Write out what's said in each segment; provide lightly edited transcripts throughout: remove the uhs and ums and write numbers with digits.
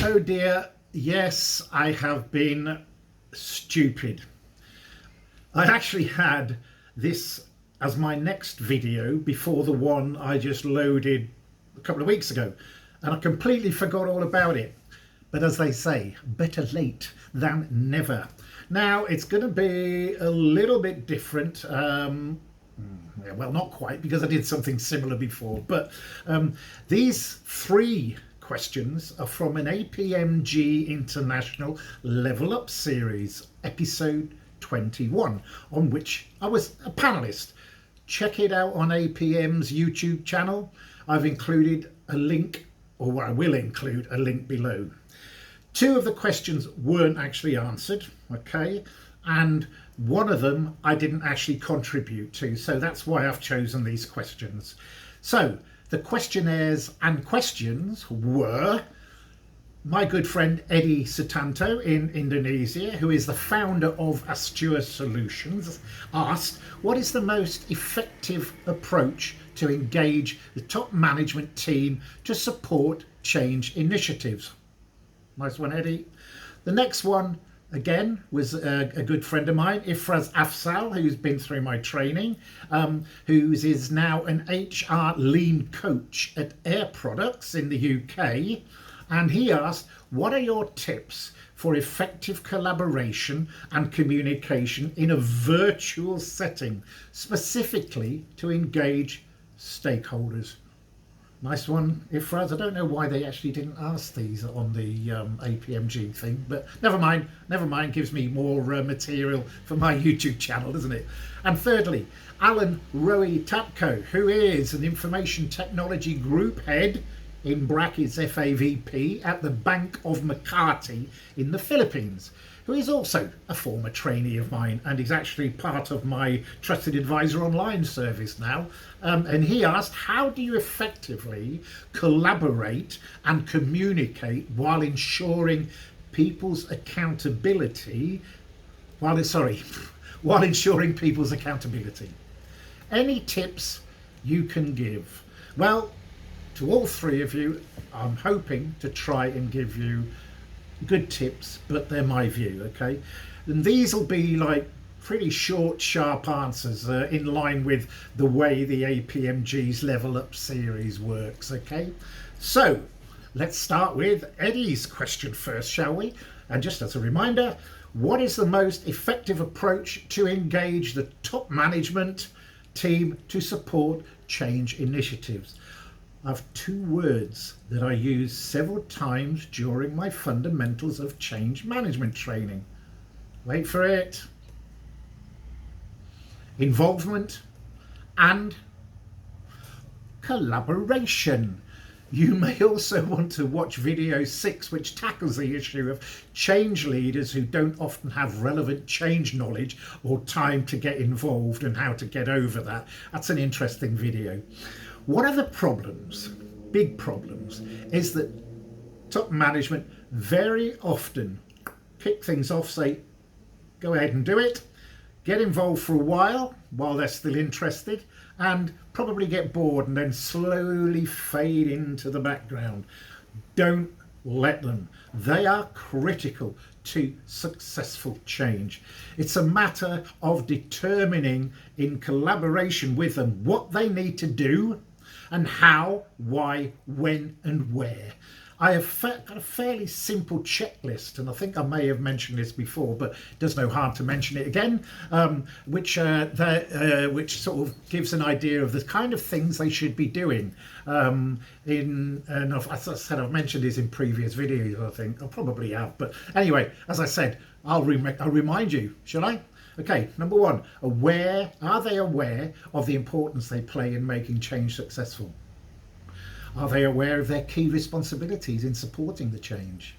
Oh dear, yes, I have been stupid. I actually had this as my next video before the one I just loaded a couple of weeks ago, and I completely forgot all about it. But as they say, better late than never. Now it's going to be a little bit different. Well, not quite, because I did something similar before, but these three questions are from an APMG International Level Up series, episode 21, on which I was a panelist. Check it out on APM's YouTube channel. I've included a link, or I will include a link below. Two of the questions weren't actually answered, okay, and one of them I didn't actually contribute to, so that's why I've chosen these questions. So the questionnaires and questions were: my good friend Eddi Sutanto in Indonesia, who is the founder of Asture Solutions, asked, what is the most effective approach to engage the top management team to support change initiatives? Nice one, Eddi. The next one, again, was a good friend of mine, Ifraz Afzal, who's been through my training, who is now an HR lean coach at Air Products in the UK. And he asked, what are your tips for effective collaboration and communication in a virtual setting, specifically to engage stakeholders? Nice one, Ifraz. I don't know why they actually didn't ask these on the APMG thing, but never mind, gives me more material for my YouTube channel, doesn't it? And thirdly, Alen Roie Tatco, who is an information technology group head, in brackets FAVP, at the Bank of Makati in the Philippines, who is also a former trainee of mine and is actually part of my Trusted Advisor online service now. And he asked, how do you effectively collaborate and communicate while ensuring people's accountability, while ensuring people's accountability? Any tips you can give? Well, to all three of you, I'm hoping to try and give you good tips, but they're my view, okay? And these will be like pretty short, sharp answers in line with the way the APMG's Level Up series works, okay? So let's start with Eddi's question first, shall we? And just as a reminder, what is the most effective approach to engage the top management team to support change initiatives? I've two words that I use several times during my fundamentals of change management training. Wait for it. Involvement and collaboration. You may also want to watch video 6, which tackles the issue of change leaders who don't often have relevant change knowledge or time to get involved and how to get over that. That's an interesting video. One of the problems, big problems, is that top management very often kick things off, say, go ahead and do it, get involved for a while they're still interested, and probably get bored and then slowly fade into the background. Don't let them. They are critical to successful change. It's a matter of determining in collaboration with them what they need to do and how, why, when and where. I have got a fairly simple checklist, and I think I may have mentioned this before, but it does no harm to mention it again, which sort of gives an idea of the kind of things they should be doing. And as I said, I've mentioned this in previous videos, I think. I probably have, but anyway, as I said, I'll remind you, shall I? Okay, number one, are they aware of the importance they play in making change successful? Are they aware of their key responsibilities in supporting the change?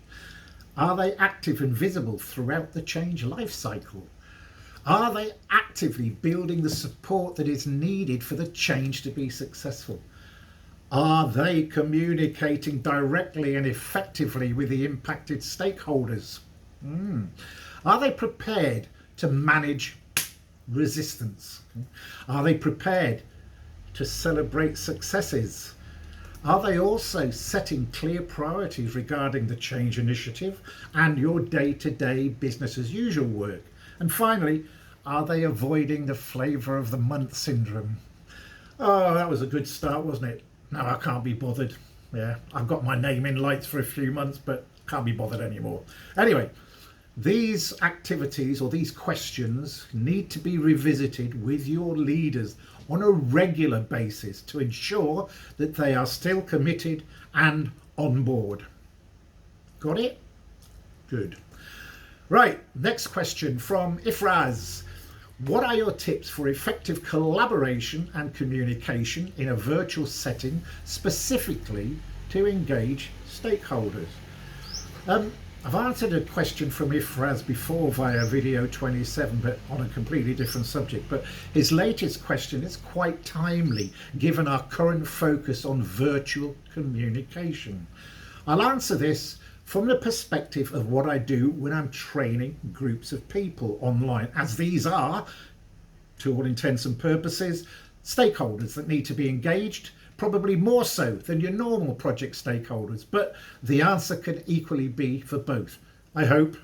Are they active and visible throughout the change life cycle? Are they actively building the support that is needed for the change to be successful? Are they communicating directly and effectively with the impacted stakeholders? Are they prepared to manage resistance? Are they prepared to celebrate successes? Are they also setting clear priorities regarding the change initiative and your day-to-day business as usual work? And finally, are they avoiding the flavour of the month syndrome? Oh, that was a good start, wasn't it? Now I can't be bothered. Yeah, I've got my name in lights for a few months, but can't be bothered anymore. Anyway, these activities or these questions need to be revisited with your leaders on a regular basis to ensure that they are still committed and on board. Got it? Good. Right, next question from Ifraz. What are your tips for effective collaboration and communication in a virtual setting, specifically to engage stakeholders? I've answered a question from Ifraz before via video 27, but on a completely different subject. But his latest question is quite timely, given our current focus on virtual communication. I'll answer this from the perspective of what I do when I'm training groups of people online, as these are, to all intents and purposes, stakeholders that need to be engaged, probably more so than your normal project stakeholders, but the answer can equally be for both, I hope.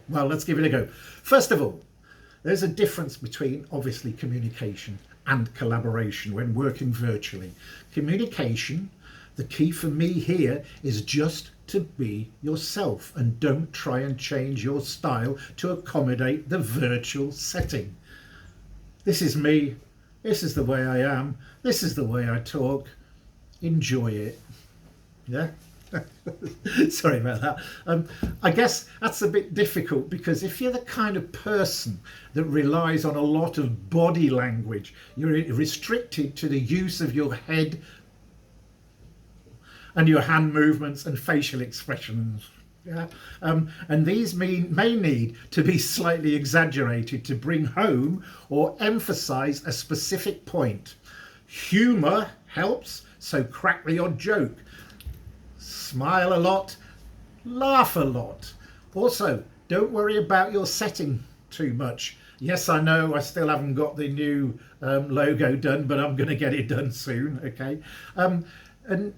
Well, let's give it a go. First of all, there's a difference between obviously communication and collaboration when working virtually. Communication, the key for me here is just to be yourself and don't try and change your style to accommodate the virtual setting. This is me. This is the way I am. This is the way I talk. Enjoy it. Yeah? Sorry about that. I guess that's a bit difficult because if you're the kind of person that relies on a lot of body language, you're restricted to the use of your head and your hand movements and facial expressions. Yeah? And these may need to be slightly exaggerated to bring home or emphasize a specific point. Humor helps, so crack the odd joke. Smile a lot, laugh a lot. Also, don't worry about your setting too much. Yes, I know I still haven't got the new logo done, but I'm going to get it done soon, okay? And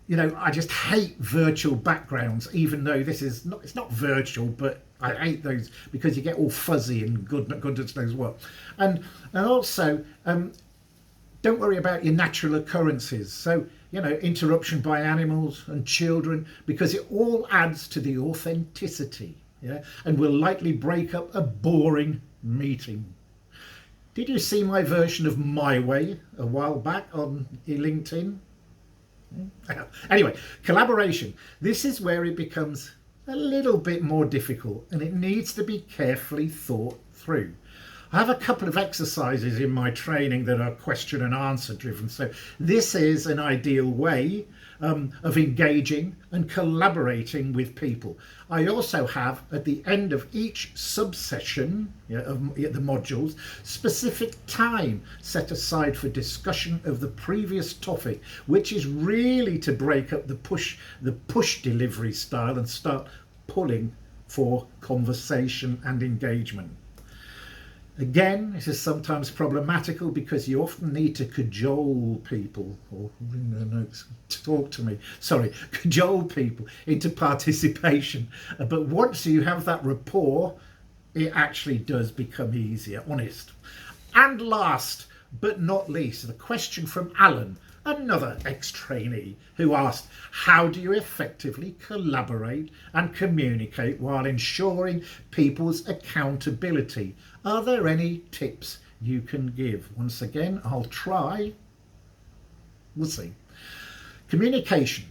you know, I just hate virtual backgrounds, even though this is not, it's not virtual, but I hate those because you get all fuzzy and goodness knows what. And also, don't worry about your natural occurrences. So, you know, interruption by animals and children, because it all adds to the authenticity, yeah, and will likely break up a boring meeting. Did you see my version of My Way a while back on LinkedIn? Anyway, collaboration. This is where it becomes a little bit more difficult and it needs to be carefully thought through. I have a couple of exercises in my training that are question and answer driven. So this is an ideal way of engaging and collaborating with people. I also have at the end of each subsession of the modules specific time set aside for discussion of the previous topic, which is really to break up the push delivery style and start pulling for conversation and engagement. Again, this is sometimes problematical because you often need to cajole people, or talk to me, sorry, cajole people into participation. But once you have that rapport, it actually does become easier, honest. And last but not least, the question from Alen, another ex-trainee, who asked, how do you effectively collaborate and communicate while ensuring people's accountability? Are there any tips you can give? Once again, I'll try. We'll see. Communication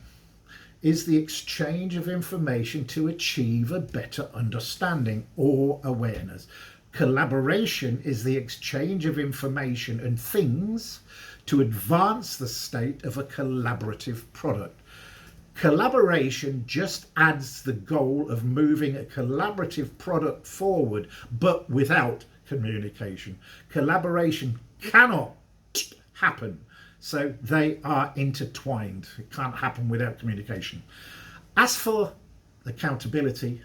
is the exchange of information to achieve a better understanding or awareness. Collaboration is the exchange of information and things to advance the state of a collaborative product. Collaboration just adds the goal of moving a collaborative product forward, but without communication. Collaboration cannot happen, so they are intertwined. It can't happen without communication. As for accountability,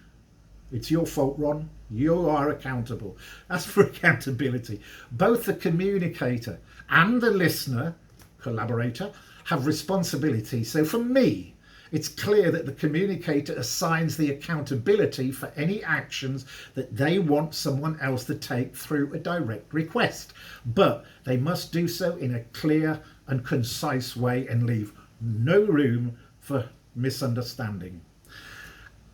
it's your fault, Ron. You are accountable. As for accountability, both the communicator and the listener, collaborator, have responsibility. So for me, it's clear that the communicator assigns the accountability for any actions that they want someone else to take through a direct request. But they must do so in a clear and concise way and leave no room for misunderstanding.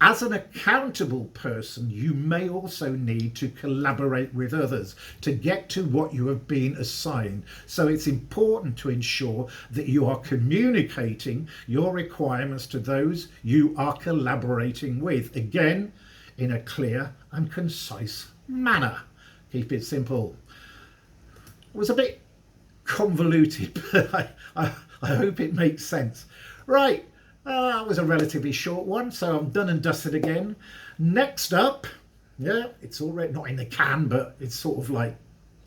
As an accountable person, you may also need to collaborate with others to get to what you have been assigned. So it's important to ensure that you are communicating your requirements to those you are collaborating with, again, in a clear and concise manner. Keep it simple. It was a bit convoluted, but I hope it makes sense. Right. That was a relatively short one, so I'm done and dusted again. Next up, yeah, it's already not in the can, but it's sort of like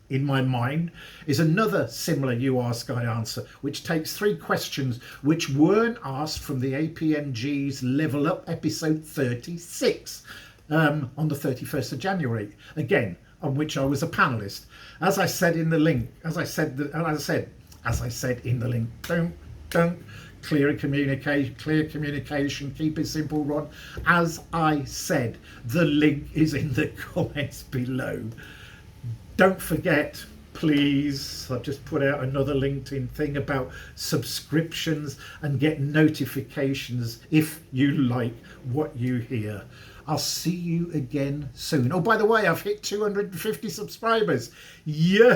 in my mind, is another similar UAsk IAnswer, which takes 3 questions which weren't asked from the APNG's Level Up episode 36 on the 31st of January, again, on which I was a panelist. As I said in the link, as I said in the link, don't. Clear communication, keep it simple, Ron. As I said, the link is in the comments below. Don't forget, please, I've just put out another LinkedIn thing about subscriptions and get notifications if you like what you hear. I'll see you again soon. Oh, by the way, I've hit 250 subscribers. Yay!